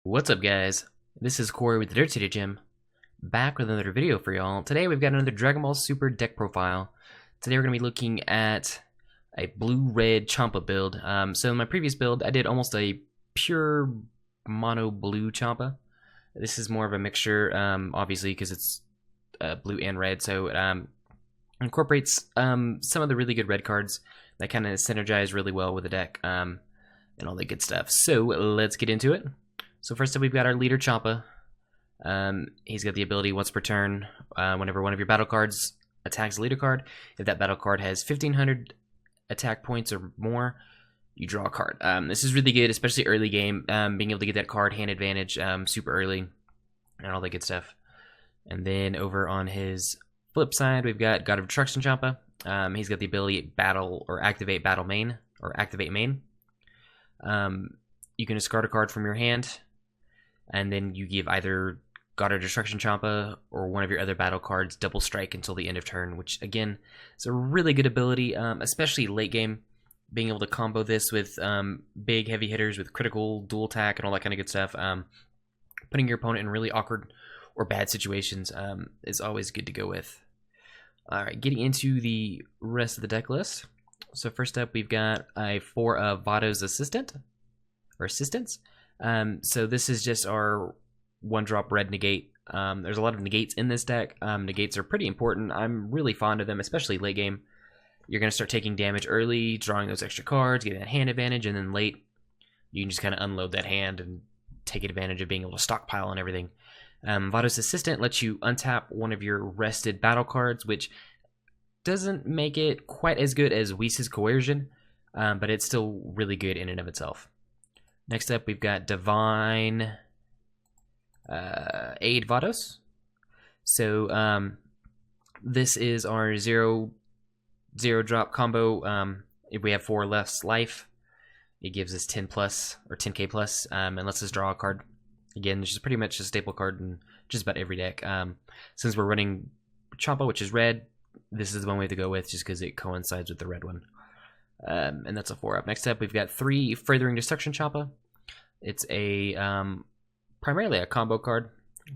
What's up, guys? This is Corey with the Dirt City Gym, back with another video for y'all. Today we've got another Dragon Ball Super deck profile. Today we're going to be looking at a blue-red Champa build. So in my previous build, I did almost a pure mono blue Champa. This is more of a mixture, obviously, because it's blue and red. So it incorporates some of the really good red cards that kind of synergize really well with the deck and all that good stuff. So let's get into it. So first up, we've got our leader Champa. He's got the ability once per turn, whenever one of your battle cards attacks a leader card, if that battle card has 1,500 attack points or more, you draw a card. This is really good, especially early game, being able to get that card hand advantage super early and all that good stuff. And then over on his flip side, we've got God of Destruction Champa. He's got the ability battle or activate battle main or activate main. You can discard a card from your hand, and then you give either God of Destruction Champa or one of your other battle cards double strike until the end of turn, which again is a really good ability, especially late game. Being able to combo this with big heavy hitters with critical dual attack and all that kind of good stuff. Putting your opponent in really awkward or bad situations is always good to go with. Alright, getting into the rest of the deck list. So first up, we've got a 4 of Vados Assistance. So this is just our 1-drop red negate. There's a lot of negates in this deck. Negates are pretty important. I'm really fond of them, especially late game. You're going to start taking damage early, drawing those extra cards, getting that hand advantage, and then late, you can just kind of unload that hand and take advantage of being able to stockpile and everything. Vados Assistant lets you untap one of your rested battle cards, which doesn't make it quite as good as Whiss Coercion, but it's still really good in and of itself. Next up, we've got Divine Aid Vados. So this is our 0-drop combo. If we have 4 less life, it gives us 10 plus or 10k plus, and lets us draw a card. Again, this is pretty much a staple card in just about every deck. Since we're running Champa, which is red, this is the one we have to go with just because it coincides with the red one. And that's a 4-up. Next up, we've got 3 Furthering Destruction Champa. It's a primarily a combo card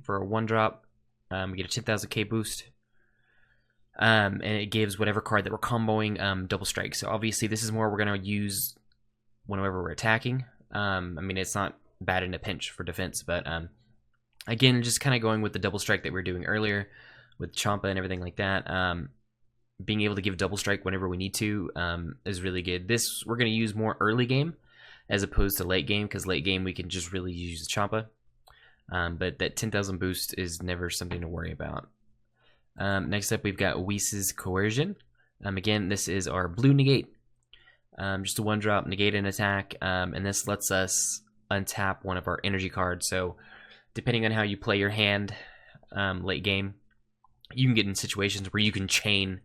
for a 1-drop. We get a 10,000k boost. And it gives whatever card that we're comboing double strike. So obviously this is more we're going to use whenever we're attacking. I mean, it's not bad in a pinch for defense, but again, just kind of going with the double strike that we were doing earlier with Champa and everything like that. Being able to give double strike whenever we need to is really good. This we're going to use more early game as opposed to late game, because late game we can just really use the Champa. But that 10,000 boost is never something to worry about. Next up, we've got Whiss Coercion. Again, this is our blue negate. Just a 1-drop negate an attack, and this lets us untap one of our energy cards. So depending on how you play your hand late game, you can get in situations where you can chain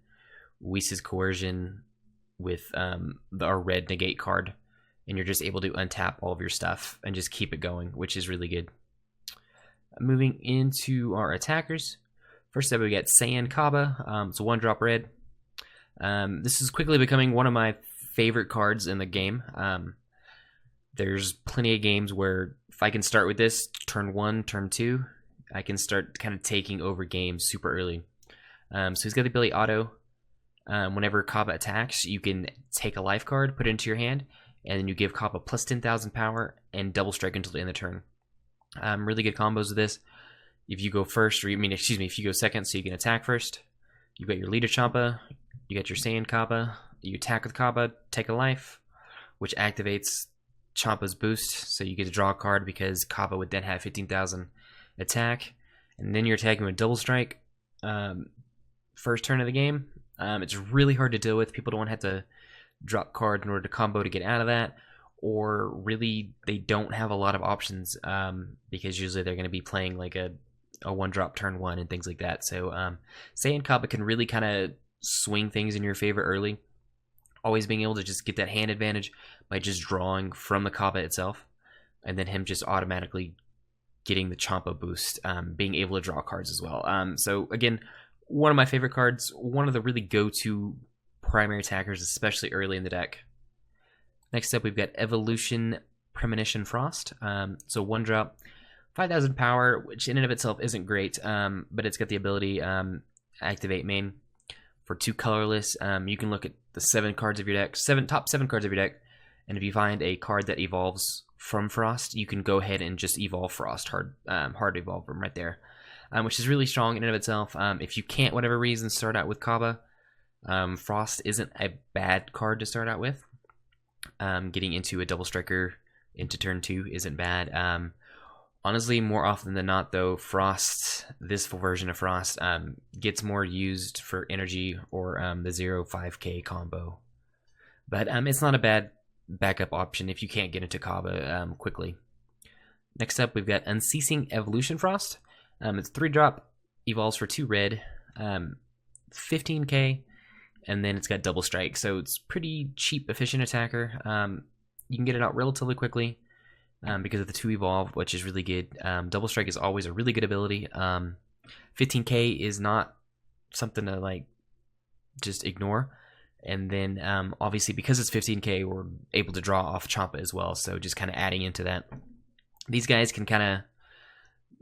Whiss Coercion with our red negate card, and you're just able to untap all of your stuff and just keep it going, which is really good. Moving into our attackers. First up, we got Sayan Cabba. It's a 1-drop red. This is quickly becoming one of my favorite cards in the game. There's plenty of games where if I can start with this, turn 1, turn 2, I can start kind of taking over games super early. So he's got the ability auto. Whenever Cabba attacks, you can take a life card, put it into your hand, and then you give Cabba plus 10,000 power and double strike until the end of the turn. Really good combos of this. If you go first, or if you go second, so you can attack first. You've got your leader Champa, you got your Sayan Cabba, you attack with Cabba, take a life, which activates Champa's boost, so you get to draw a card because Cabba would then have 15,000 attack, and then you're attacking with double strike. First turn of the game, it's really hard to deal with. People don't want to have to drop cards in order to combo to get out of that, or really they don't have a lot of options because usually they're going to be playing like a 1-drop turn 1 and things like that. So Sayan Cabba can really kind of swing things in your favor early, always being able to just get that hand advantage by just drawing from the Cabba itself, and then him just automatically getting the Champa boost, being able to draw cards as well. So again, one of my favorite cards, one of the really go-to primary attackers, especially early in the deck. Next up, we've got Evoulution Premonition Frost. So 1-drop. 5,000 power, which in and of itself isn't great, but it's got the ability activate main for 2 colorless. You can look at the 7 cards of your deck, top 7 cards of your deck, and if you find a card that evolves from Frost, you can go ahead and just evolve Frost, hard evolve them right there, which is really strong in and of itself. If you can't, whatever reason, start out with Cabba, Frost isn't a bad card to start out with. Getting into a double striker into turn 2 isn't bad. Honestly, more often than not, though, Frost, this full version of Frost, gets more used for energy or the 0-5k combo. But it's not a bad backup option if you can't get into Cabba quickly. Next up, we've got Unceasing Evoulution Frost. It's 3-drop, evolves for 2 red, 15k, and then it's got double strike. So it's pretty cheap, efficient attacker. You can get it out relatively quickly. Because of the 2 evolve, which is really good. Double strike is always a really good ability. 15k is not something to like just ignore. And then obviously because it's 15k, we're able to draw off Champa as well. So just kind of adding into that. These guys can kind of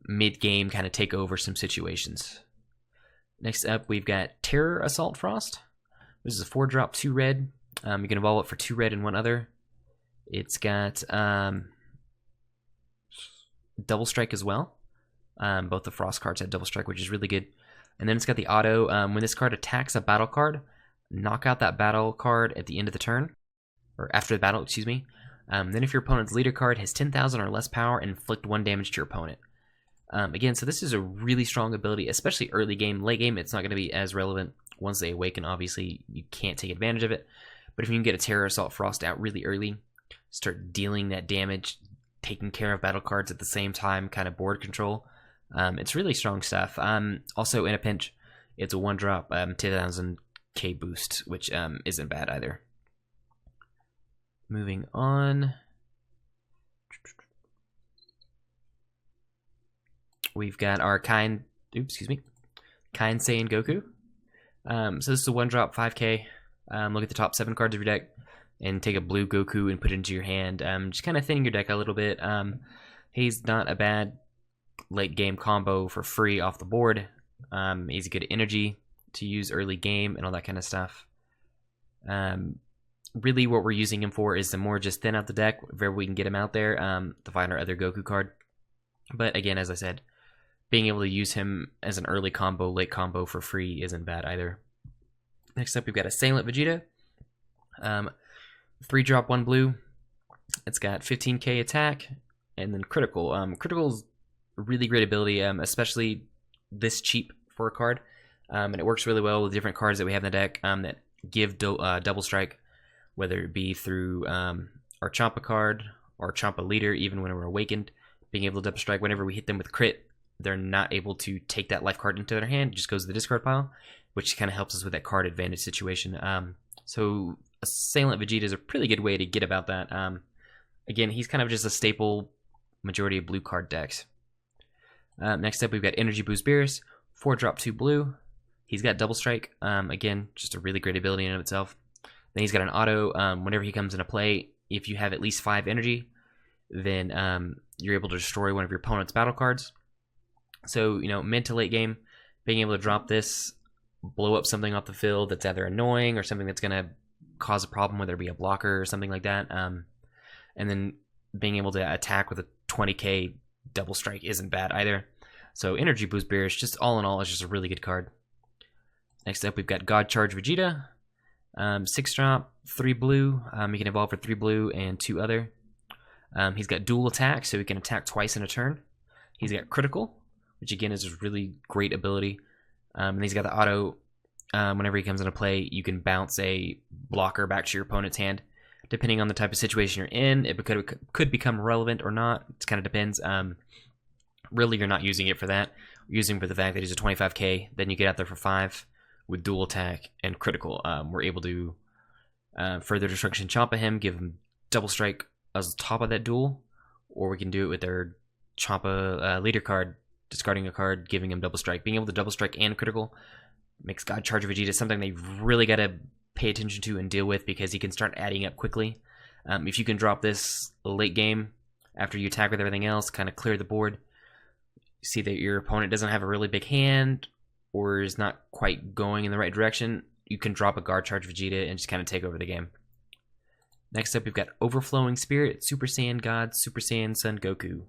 mid-game kind of take over some situations. Next up, we've got Terror Assault Frost. This is a 4-drop, 2 red. You can evolve it for 2 red and 1 other. It's got double strike as well. Both the Frost cards have double strike, which is really good. And then it's got the auto. When this card attacks a battle card, knock out that battle card at the end of the turn, or after the battle, excuse me. Then if your opponent's leader card has 10,000 or less power, inflict 1 damage to your opponent. Again, so this is a really strong ability, especially early game. Late game, it's not going to be as relevant. Once they awaken, obviously, you can't take advantage of it. But if you can get a Terror Assault Frost out really early, start dealing that damage, taking care of battle cards at the same time, kind of board control. It's really strong stuff. Also, in a pinch, it's a 1-drop 10,000k boost, which isn't bad either. Moving on. We've got our Kind Saiyan Goku. So this is a 1-drop 5k. Look at the top 7 cards of your deck and take a blue Goku and put it into your hand. Just kind of thinning your deck a little bit. He's not a bad late game combo for free off the board. He's a good energy to use early game and all that kind of stuff. Really what we're using him for is to more just thin out the deck wherever we can get him out there to find our other Goku card. But again, as I said, being able to use him as an early combo, late combo for free isn't bad either. Next up, we've got Assailant Vegeta. 3-drop, 1 blue. It's got 15k attack and then critical. Critical is a really great ability, especially this cheap for a card. And it works really well with different cards that we have in the deck that give double strike, whether it be through our Champa card or Champa Leader, even when we're awakened. Being able to double strike whenever we hit them with crit, they're not able to take that life card into their hand. It just goes to the discard pile, which kind of helps us with that card advantage situation. So Assailant Vegeta is a pretty good way to get about that. Again, he's kind of just a staple majority of blue card decks. Next up, we've got Energy Boost Beerus, 4-drop, 2 blue. He's got double strike. Again, just a really great ability in and of itself. Then he's got an auto. Whenever he comes into play, if you have at least 5 energy, then you're able to destroy one of your opponent's battle cards. So, you know, mid to late game, being able to drop this, blow up something off the field that's either annoying or something that's going to cause a problem, whether it be a blocker or something like that. And then being able to attack with a 20k double strike isn't bad either. So Energy Boost Beerus, just all in all, is just a really good card. Next up, we've got God Charge Vegeta. 6-drop, 3 blue. He can evolve for 3 blue and 2 other. He's got dual attack, so he can attack twice in a turn. He's got critical, which again is a really great ability. And he's got the auto. Whenever he comes into play, you can bounce a blocker back to your opponent's hand. Depending on the type of situation you're in, it could become relevant or not. It kind of depends. Really, you're not using it for that. You're using it for the fact that he's a 25k. Then you get out there for 5 with dual attack and critical. We're able to further destruction Champa him, give him double strike as top of that duel, or we can do it with their Champa leader card, discarding a card, giving him double strike. Being able to double strike and critical makes God Charge Vegeta something they've really got to pay attention to and deal with, because he can start adding up quickly. If you can drop this late game after you attack with everything else, kind of clear the board, see that your opponent doesn't have a really big hand or is not quite going in the right direction, you can drop a God Charge Vegeta and just kind of take over the game. Next up, we've got Overflowing Spirit, Super Saiyan God, Super Saiyan Son Goku.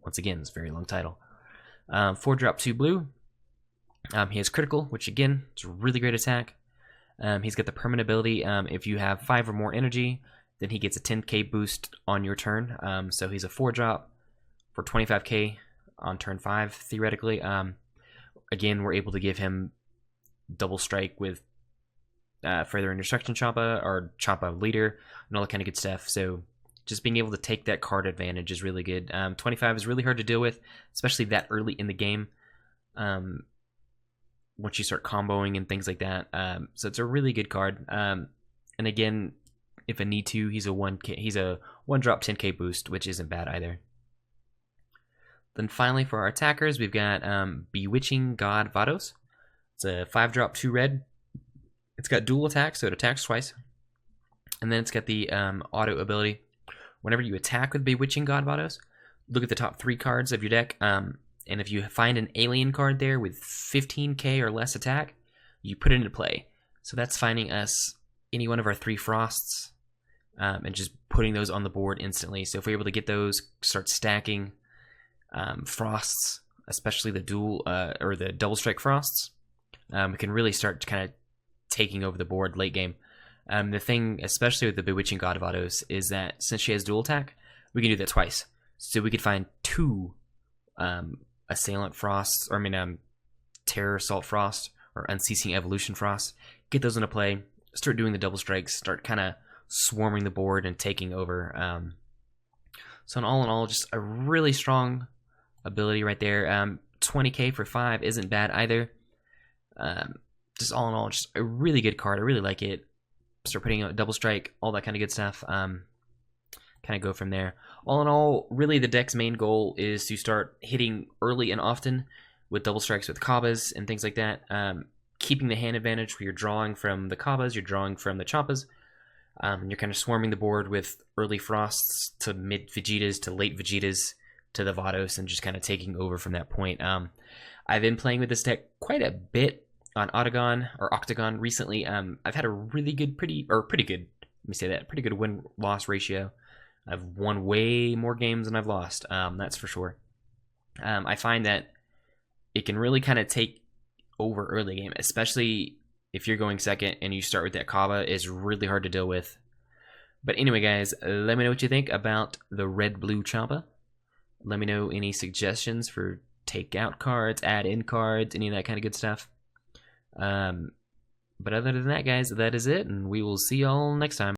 Once again, it's a very long title. 4-drop 2 blue. He has critical, which again, is a really great attack. He's got the permanent ability. If you have 5 or more energy, then he gets a 10k boost on your turn. So he's a 4-drop for 25k on turn 5, theoretically. Again, we're able to give him double strike with further instruction Champa or Champa Leader and all that kind of good stuff. So just being able to take that card advantage is really good. 25 is really hard to deal with, especially that early in the game. Once you start comboing and things like that. So it's a really good card. And again, if I need to, he's a 1-drop 10k boost, which isn't bad either. Then finally for our attackers, we've got Bewitching God Vados. It's a 5-drop 2 red. It's got dual attack, so it attacks twice. And then it's got the auto ability. Whenever you attack with Bewitching God Vados, look at the top 3 cards of your deck. And if you find an alien card there with 15k or less attack, you put it into play. So that's finding us any one of our 3 frosts and just putting those on the board instantly. So if we're able to get those, start stacking frosts, especially the dual or the double strike frosts, we can really start kind of taking over the board late game. The thing, especially with the Bewitching God Vados, is that since she has dual attack, we can do that twice. So we could find 2 Assailant Frosts, or Terror Assault Frost, or Unceasing Evoulution Frost. Get those into play, start doing the double strikes, start kind of swarming the board and taking over. So in all, just a really strong ability right there. 20k for 5 isn't bad either. Just all in all, just a really good card. I really like it. Start putting out double strike, all that kind of good stuff. Kind of go from there. All in all, really the deck's main goal is to start hitting early and often with double strikes with Cabbas and things like that. Keeping the hand advantage where you're drawing from the Cabbas, you're drawing from the Champas. You're kind of swarming the board with early Frosts to mid Vegetas to late Vegetas to the Vados and just kind of taking over from that point. I've been playing with this deck quite a bit on Octagon recently. I've had a really good, pretty good win-loss ratio. I've won way more games than I've lost, that's for sure. I find that it can really kind of take over early game, especially if you're going second and you start with that Cabba. Is really hard to deal with. But anyway, guys, let me know what you think about the red-blue Champa. Let me know any suggestions for take-out cards, add-in cards, any of that kind of good stuff. But other than that, guys, that is it, and we will see y'all next time.